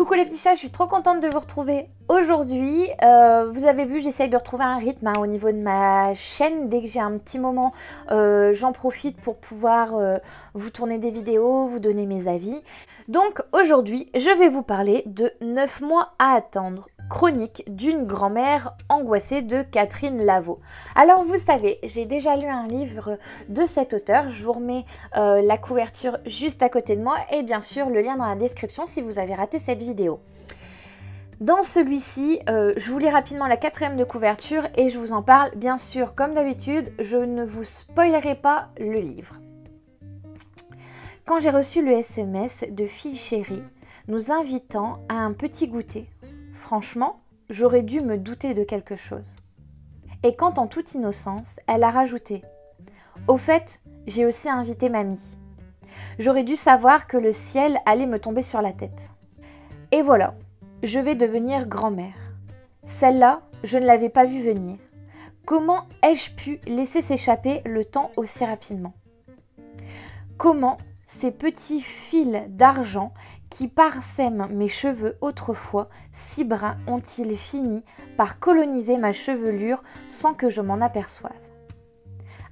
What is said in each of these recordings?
Coucou les petits chats, je suis trop contente de vous retrouver aujourd'hui. Vous avez vu, j'essaye de retrouver un rythme au niveau de ma chaîne. Dès que j'ai un petit moment, j'en profite pour pouvoir vous tourner des vidéos, vous donner mes avis. Donc aujourd'hui, je vais vous parler de 9 mois à attendre, chronique d'une grand-mère angoissée de Catherine Lavaux. Alors vous savez, j'ai déjà lu un livre de cet auteur, je vous remets la couverture juste à côté de moi et bien sûr le lien dans la description si vous avez raté cette vidéo. Dans celui-ci, je vous lis rapidement la 4e de couverture et je vous en parle. Bien sûr, comme d'habitude, je ne vous spoilerai pas le livre. Quand j'ai reçu le SMS de Fille Chérie nous invitant à un petit goûter, franchement, j'aurais dû me douter de quelque chose. Et quand en toute innocence, elle a rajouté « Au fait, j'ai aussi invité mamie. J'aurais dû savoir que le ciel allait me tomber sur la tête. » Et voilà, je vais devenir grand-mère. Celle-là, je ne l'avais pas vue venir. Comment ai-je pu laisser s'échapper le temps aussi rapidement? Comment ces petits fils d'argent qui parsèment mes cheveux autrefois si bruns ont-ils fini par coloniser ma chevelure sans que je m'en aperçoive?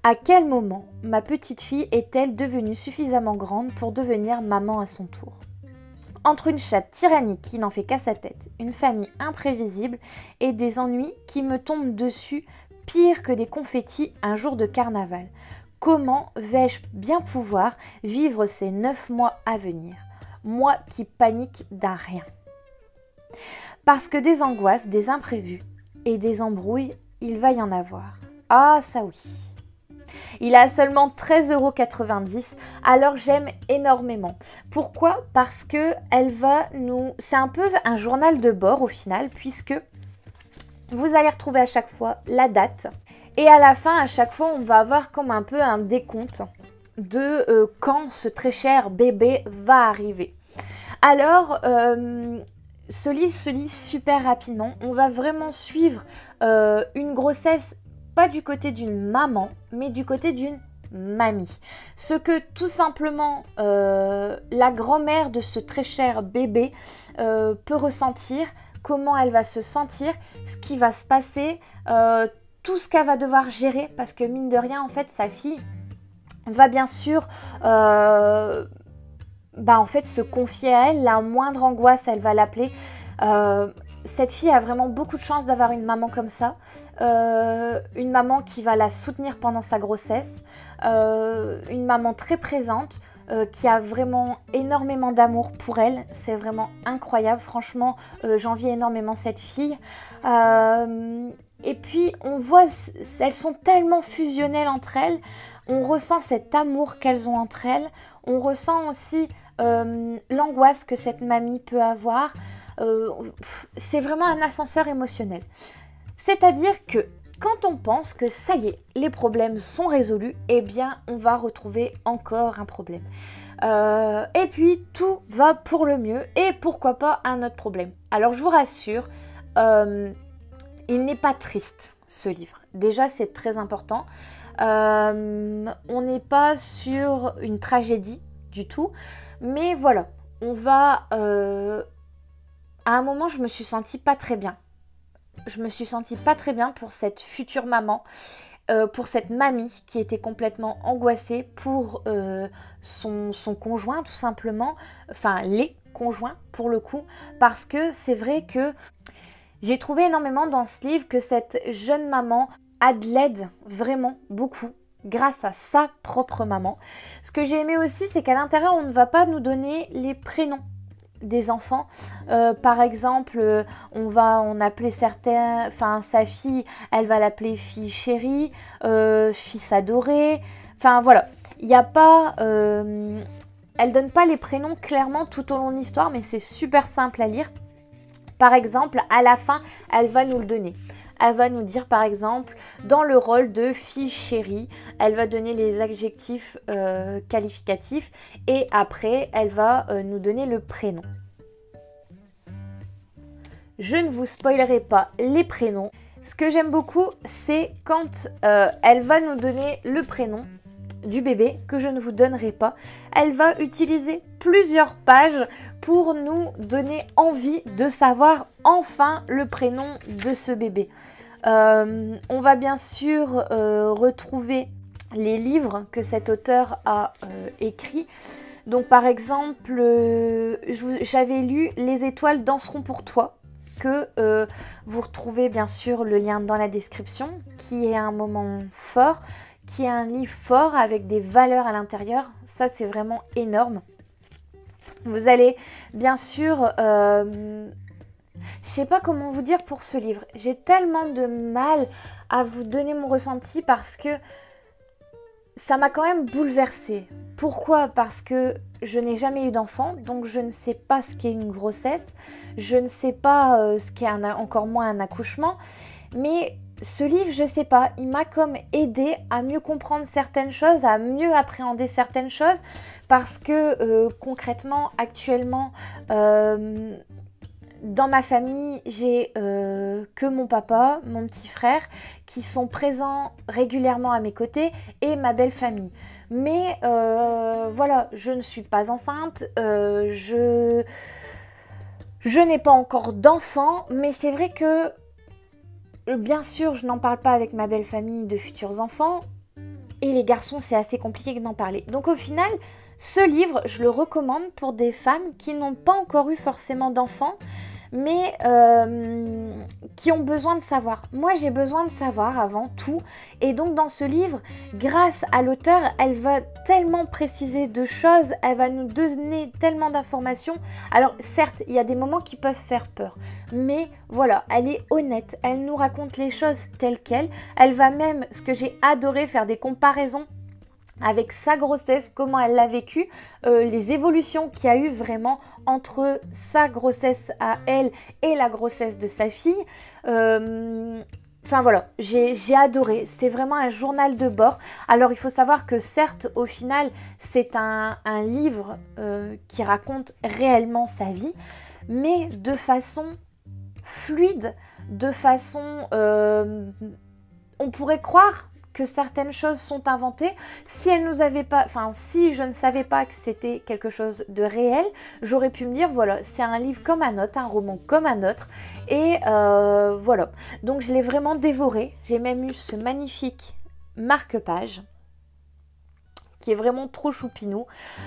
À quel moment ma petite fille est-elle devenue suffisamment grande pour devenir maman à son tour? Entre une chatte tyrannique qui n'en fait qu'à sa tête, une famille imprévisible et des ennuis qui me tombent dessus pire que des confettis un jour de carnaval, comment vais-je bien pouvoir vivre ces 9 mois à venir? Moi qui panique d'un rien. Parce que des angoisses, des imprévus et des embrouilles, il va y en avoir. Ah ça oui. Il a seulement 13,90 €, alors j'aime énormément. Pourquoi? Parce que elle va nous... C'est un peu un journal de bord au final, puisque vous allez retrouver à chaque fois la date. Et à la fin, à chaque fois, on va avoir comme un peu un décompte de quand ce très cher bébé va arriver. Alors, ce livre se lit super rapidement. On va vraiment suivre une grossesse, pas du côté d'une maman, mais du côté d'une mamie. Ce que tout simplement la grand-mère de ce très cher bébé peut ressentir, comment elle va se sentir, ce qui va se passer, tout ce qu'elle va devoir gérer, parce que mine de rien, en fait, sa fille va bien sûr en fait, se confier à elle. La moindre angoisse, elle va l'appeler. Cette fille a vraiment beaucoup de chance d'avoir une maman comme ça, une maman qui va la soutenir pendant sa grossesse, une maman très présente, qui a vraiment énormément d'amour pour elle. C'est vraiment incroyable, franchement, j'envie énormément cette fille. Et puis on voit, elles sont tellement fusionnelles entre elles, on ressent cet amour qu'elles ont entre elles, on ressent aussi l'angoisse que cette mamie peut avoir. C'est vraiment un ascenseur émotionnel. C'est-à-dire que quand on pense que ça y est, les problèmes sont résolus, eh bien on va retrouver encore un problème. Et puis tout va pour le mieux et pourquoi pas un autre problème. Alors je vous rassure, il n'est pas triste ce livre. Déjà c'est très important. On n'est pas sur une tragédie du tout. Mais voilà, on va... à un moment, je me suis sentie pas très bien. Je me suis sentie pas très bien pour cette future maman, pour cette mamie qui était complètement angoissée pour son conjoint tout simplement, enfin les conjoints pour le coup, parce que c'est vrai que j'ai trouvé énormément dans ce livre que cette jeune maman a de l'aide vraiment beaucoup grâce à sa propre maman. Ce que j'ai aimé aussi, c'est qu'à l'intérieur, on ne va pas nous donner les prénoms des enfants. Par exemple, on appelait certains, enfin sa fille, elle va l'appeler fille chérie, fils adoré. Enfin voilà, il n'y a pas, elle donne pas les prénoms clairement tout au long de l'histoire, mais c'est super simple à lire. Par exemple, à la fin, elle va nous le donner. Elle va nous dire par exemple, dans le rôle de fille chérie, elle va donner les adjectifs qualificatifs et après, elle va nous donner le prénom. Je ne vous spoilerai pas les prénoms. Ce que j'aime beaucoup, c'est quand elle va nous donner le prénom. du bébé que je ne vous donnerai pas. Elle va utiliser plusieurs pages pour nous donner envie de savoir enfin le prénom de ce bébé. On va bien sûr retrouver les livres que cet auteur a écrits. Donc par exemple, j'avais lu Les étoiles danseront pour toi, que vous retrouvez bien sûr le lien dans la description, qui est un moment fort, qui est un livre fort avec des valeurs à l'intérieur. Ça, c'est vraiment énorme. Vous allez bien sûr... je sais pas comment vous dire pour ce livre. J'ai tellement de mal à vous donner mon ressenti parce que ça m'a quand même bouleversée. Pourquoi? Parce que je n'ai jamais eu d'enfant, donc je ne sais pas ce qu'est une grossesse, je ne sais pas ce qu'est encore moins un accouchement, mais ce livre, je sais pas, il m'a comme aidé à mieux comprendre certaines choses, à mieux appréhender certaines choses, parce que concrètement, actuellement, dans ma famille, j'ai que mon papa, mon petit frère, qui sont présents régulièrement à mes côtés, et ma belle famille. Mais voilà, je ne suis pas enceinte, je n'ai pas encore d'enfant, mais c'est vrai que, bien sûr, je n'en parle pas avec ma belle famille de futurs enfants, et les garçons, c'est assez compliqué d'en parler. Donc au final, ce livre, je le recommande pour des femmes qui n'ont pas encore eu forcément d'enfants, mais qui ont besoin de savoir. Moi, j'ai besoin de savoir avant tout. Et donc, dans ce livre, grâce à l'auteur, elle va tellement préciser de choses, elle va nous donner tellement d'informations. Alors, certes, il y a des moments qui peuvent faire peur. Mais voilà, elle est honnête. Elle nous raconte les choses telles quelles. Elle va même, ce que j'ai adoré, faire des comparaisons avec sa grossesse, comment elle l'a vécu, les évolutions qu'il y a eu vraiment entre sa grossesse à elle et la grossesse de sa fille. Enfin voilà, j'ai adoré. C'est vraiment un journal de bord. Alors il faut savoir que certes, au final, c'est un livre qui raconte réellement sa vie, mais de façon fluide, de façon... on pourrait croire que certaines choses sont inventées. Si elle nous avait pas, enfin si je ne savais pas que c'était quelque chose de réel, j'aurais pu me dire voilà, c'est un livre comme un autre, un roman comme un autre, et voilà. Donc je l'ai vraiment dévoré. J'ai même eu ce magnifique marque-page qui est vraiment trop choupinou.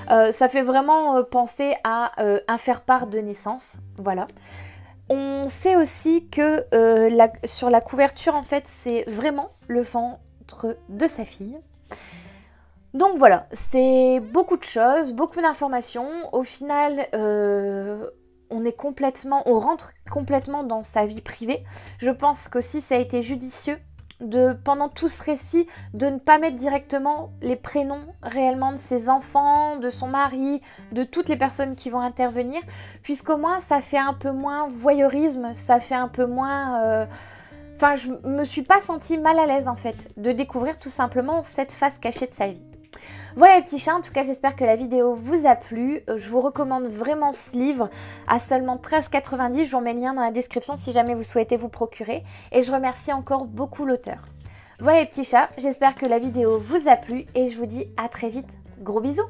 Ça fait vraiment penser à un faire-part de naissance, voilà. On sait aussi que sur la couverture, en fait, c'est vraiment le ventre de sa fille. Donc voilà, c'est beaucoup de choses, beaucoup d'informations. Au final, on rentre complètement dans sa vie privée. Je pense qu'aussi ça a été judicieux pendant tout ce récit, de ne pas mettre directement les prénoms réellement de ses enfants, de son mari, de toutes les personnes qui vont intervenir, puisqu'au moins ça fait un peu moins voyeurisme, ça fait un peu moins... Enfin, je me suis pas sentie mal à l'aise en fait, de découvrir tout simplement cette face cachée de sa vie. Voilà les petits chats, en tout cas j'espère que la vidéo vous a plu. Je vous recommande vraiment ce livre à seulement 13,90 €. Je vous mets le lien dans la description si jamais vous souhaitez vous procurer. Et je remercie encore beaucoup l'auteur. Voilà les petits chats, j'espère que la vidéo vous a plu et je vous dis à très vite. Gros bisous!